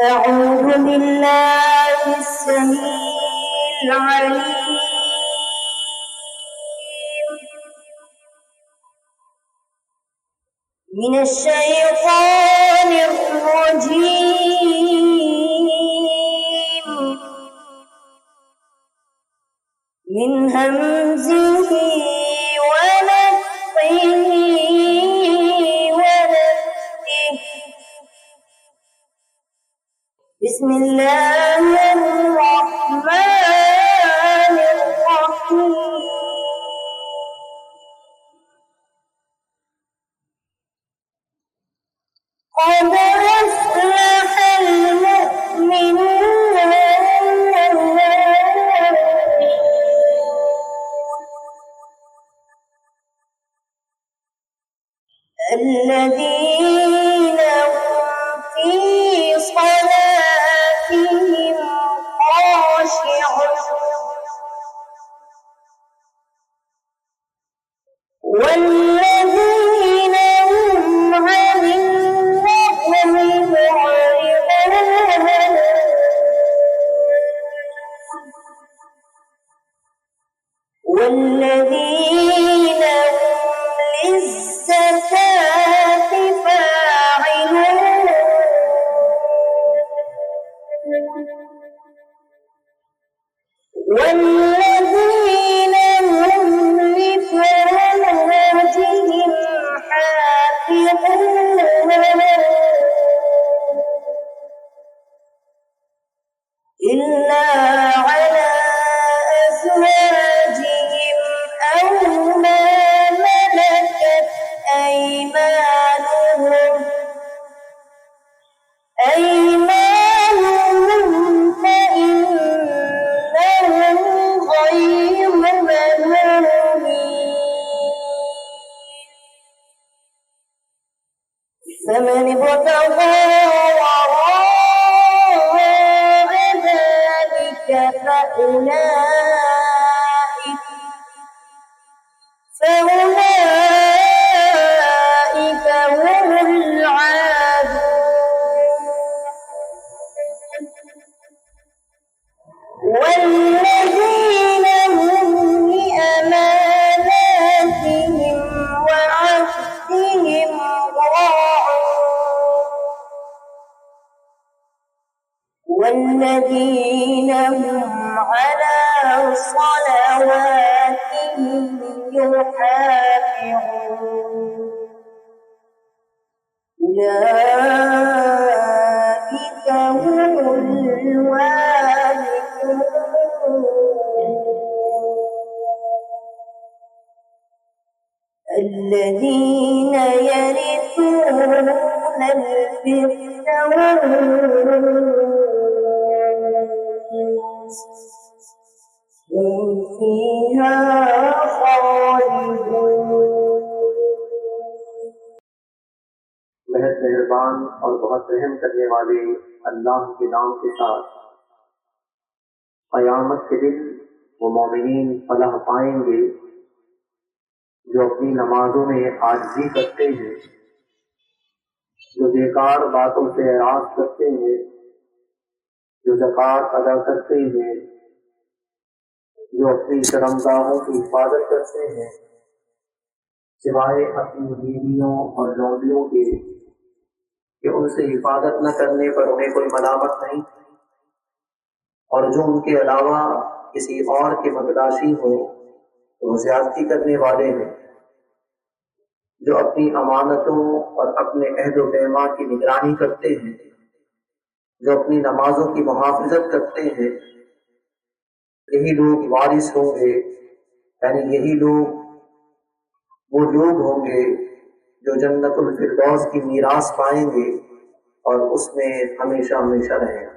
أعوذ بالله السميع العليم من الشيطان الرجيم من همزه ونفخه ونفثه بسم الله الرحمن الرحيم قد أفلح المؤمنون الذين هم في صلاتهم خاشعون والذين هم عن اللغو معرضون والذين هم للزكاة فاعلون والذين هم لفروجهم حافظون إلا على أزواجهم أو ما ملكت أيمانهم فإنهم غير ملومين فمن ابتغى وراء ذلك فأولئك هم العادون والذين هم لأماناتهم وعهدهم راعون والذين هم على صلواتهم يحافظون أولئك هم الوارثون الذين يرثون الفردوس هم فيها خالدون बहुत मेहरबान और बहुत रहम करने वाले अल्लाह के नाम के साथ क़यामत के दिन वो मोमिनीन फलाह पाएंगे जो अपनी नमाजों में आजिज़ी करते हैं, जो बेकार बातों से एराज़ करते हैं, जो ज़कात अदा करते हैं, जो अपनी शर्मगाहों की हिफाजत करते हैं सिवाय अपनी बीवियों और लौंडियों के कि उनसे हिफाजत न करने पर उन्हें कोई मलामत नहीं, और जो उनके अलावा किसी और के बदलाशी हो तो ज़्यादती करने वाले हैं, जो अपनी अमानतों और अपने अहद व पैमा की निगरानी करते हैं, जो अपनी नमाजों की मुहाफ़िज़त करते हैं, यही लोग वारिस होंगे, यानी यही लोग वो लोग होंगे जो जन्नतुल फिरदौस की मीरास पाएंगे और उसमें हमेशा हमेशा रहेंगे।